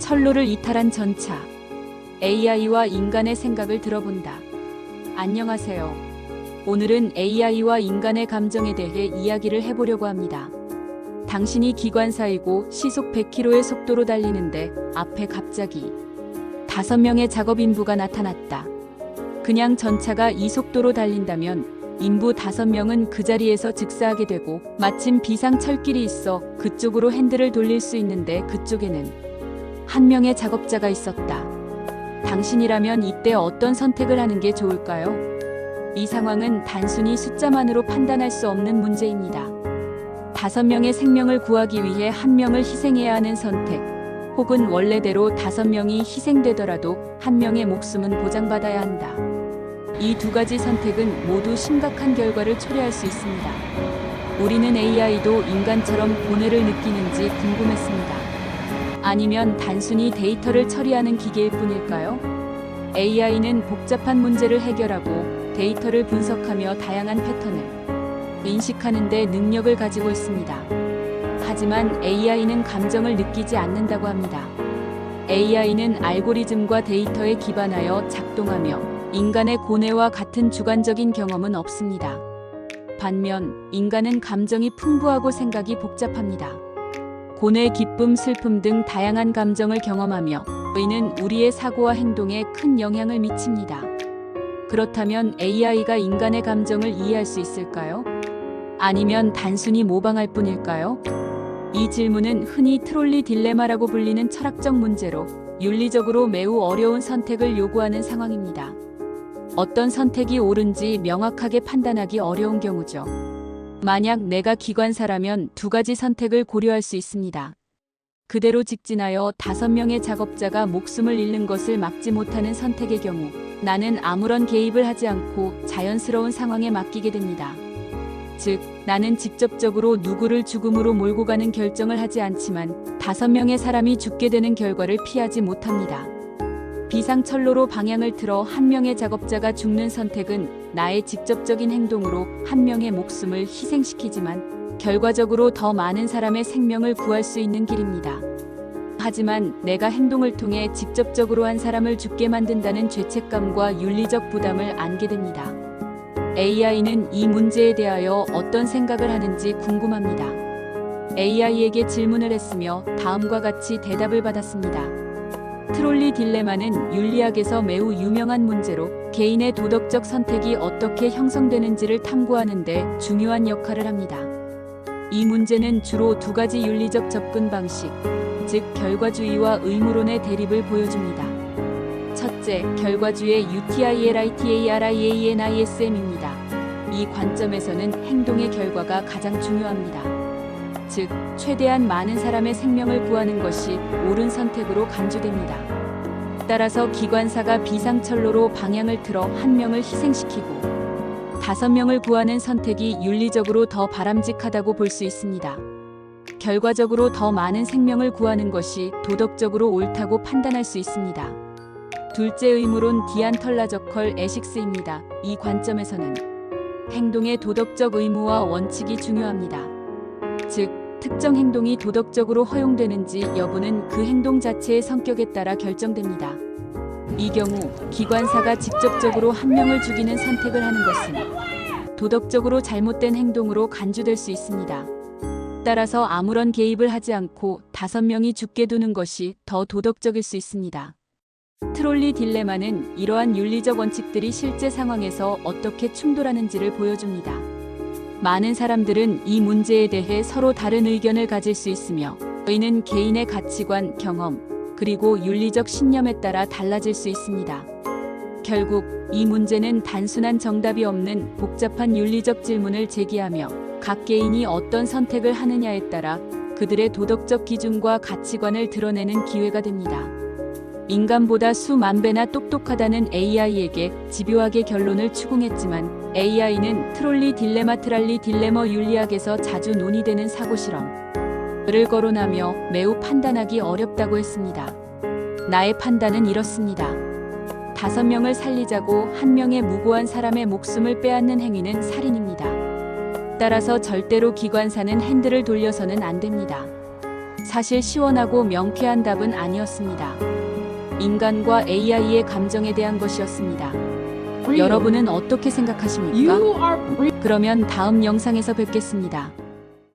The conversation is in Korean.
철로를 이탈한 전차. AI와 인간의 생각을 들어본다. 안녕하세요. 오늘은 AI와 인간의 감정에 대해 이야기를 해보려고 합니다. 당신이 기관사이고 시속 100km의 속도로 달리는데 앞에 갑자기 5명의 작업인부가 나타났다. 그냥 전차가 이 속도로 달린다면 인부 5명은 그 자리에서 즉사하게 되고, 마침 비상철길이 있어 그쪽으로 핸들을 돌릴 수 있는데 그쪽에는 1명의 작업자가 있었다. 당신이라면 이때 어떤 선택을 하는 게 좋을까요? 이 상황은 단순히 숫자만으로 판단할 수 없는 문제입니다. 5명의 생명을 구하기 위해 1명을 희생해야 하는 선택, 혹은 원래대로 5명이 희생되더라도 1명의 목숨은 보장받아야 한다. 이 두 가지 선택은 모두 심각한 결과를 초래할 수 있습니다. 우리는 AI도 인간처럼 고뇌를 느끼는지 궁금했습니다. 아니면 단순히 데이터를 처리하는 기계일 뿐일까요? AI는 복잡한 문제를 해결하고 데이터를 분석하며 다양한 패턴을 인식하는 데 능력을 가지고 있습니다. 하지만 AI는 감정을 느끼지 않는다고 합니다. AI는 알고리즘과 데이터에 기반하여 작동하며 인간의 고뇌와 같은 주관적인 경험은 없습니다. 반면 인간은 감정이 풍부하고 생각이 복잡합니다. 고뇌, 기쁨, 슬픔 등 다양한 감정을 경험하며 이는 우리의 사고와 행동에 큰 영향을 미칩니다. 그렇다면 AI가 인간의 감정을 이해할 수 있을까요? 아니면 단순히 모방할 뿐일까요? 이 질문은 흔히 트롤리 딜레마라고 불리는 철학적 문제로 윤리적으로 매우 어려운 선택을 요구하는 상황입니다. 어떤 선택이 옳은지 명확하게 판단하기 어려운 경우죠. 만약 내가 기관사라면 두 가지 선택을 고려할 수 있습니다. 그대로 직진하여 5명의 작업자가 목숨을 잃는 것을 막지 못하는 선택의 경우, 나는 아무런 개입을 하지 않고 자연스러운 상황에 맡기게 됩니다. 즉, 나는 직접적으로 누구를 죽음으로 몰고 가는 결정을 하지 않지만 5명의 사람이 죽게 되는 결과를 피하지 못합니다. 비상철로로 방향을 틀어 1명의 작업자가 죽는 선택은 나의 직접적인 행동으로 1명의 목숨을 희생시키지만 결과적으로 더 많은 사람의 생명을 구할 수 있는 길입니다. 하지만 내가 행동을 통해 직접적으로 한 사람을 죽게 만든다는 죄책감과 윤리적 부담을 안게 됩니다. AI는 이 문제에 대하여 어떤 생각을 하는지 궁금합니다. AI에게 질문을 했으며 다음과 같이 대답을 받았습니다. 트롤리 딜레마는 윤리학에서 매우 유명한 문제로 개인의 도덕적 선택이 어떻게 형성되는지를 탐구하는 데 중요한 역할을 합니다. 이 문제는 주로 두 가지 윤리적 접근 방식, 즉 결과주의와 의무론의 대립을 보여줍니다. 첫째, 결과주의 UTILITARIANISM입니다. 이 관점에서는 행동의 결과가 가장 중요합니다. 즉, 최대한 많은 사람의 생명을 구하는 것이 옳은 선택으로 간주됩니다. 따라서 기관사가 비상철로로 방향을 틀어 1명을 희생시키고 5명을 구하는 선택이 윤리적으로 더 바람직하다고 볼 수 있습니다. 결과적으로 더 많은 생명을 구하는 것이 도덕적으로 옳다고 판단할 수 있습니다. 둘째 의무론 디안털라저컬 에식스입니다. 이 관점에서는 행동의 도덕적 의무와 원칙이 중요합니다. 즉, 특정 행동이 도덕적으로 허용되는지 여부는 그 행동 자체의 성격에 따라 결정됩니다. 이 경우 기관사가 직접적으로 1명을 죽이는 선택을 하는 것은 도덕적으로 잘못된 행동으로 간주될 수 있습니다. 따라서 아무런 개입을 하지 않고 5명이 죽게 두는 것이 더 도덕적일 수 있습니다. 트롤리 딜레마는 이러한 윤리적 원칙들이 실제 상황에서 어떻게 충돌하는지를 보여줍니다. 많은 사람들은 이 문제에 대해 서로 다른 의견을 가질 수 있으며 이는 개인의 가치관, 경험, 그리고 윤리적 신념에 따라 달라질 수 있습니다. 결국 이 문제는 단순한 정답이 없는 복잡한 윤리적 질문을 제기하며 각 개인이 어떤 선택을 하느냐에 따라 그들의 도덕적 기준과 가치관을 드러내는 기회가 됩니다. 인간보다 수만 배나 똑똑하다는 AI에게 집요하게 결론을 추궁했지만 AI는 트롤리 딜레마 트랄리 딜레머 윤리학에서 자주 논의되는 사고실험을 거론하며 매우 판단하기 어렵다고 했습니다. 나의 판단은 이렇습니다. 5명을 살리자고 1명의 무고한 사람의 목숨을 빼앗는 행위는 살인입니다. 따라서 절대로 기관사는 핸들을 돌려서는 안 됩니다. 사실 시원하고 명쾌한 답은 아니었습니다. 인간과 AI의 감정에 대한 것이었습니다. 여러분은 어떻게 생각하십니까? 그러면 다음 영상에서 뵙겠습니다.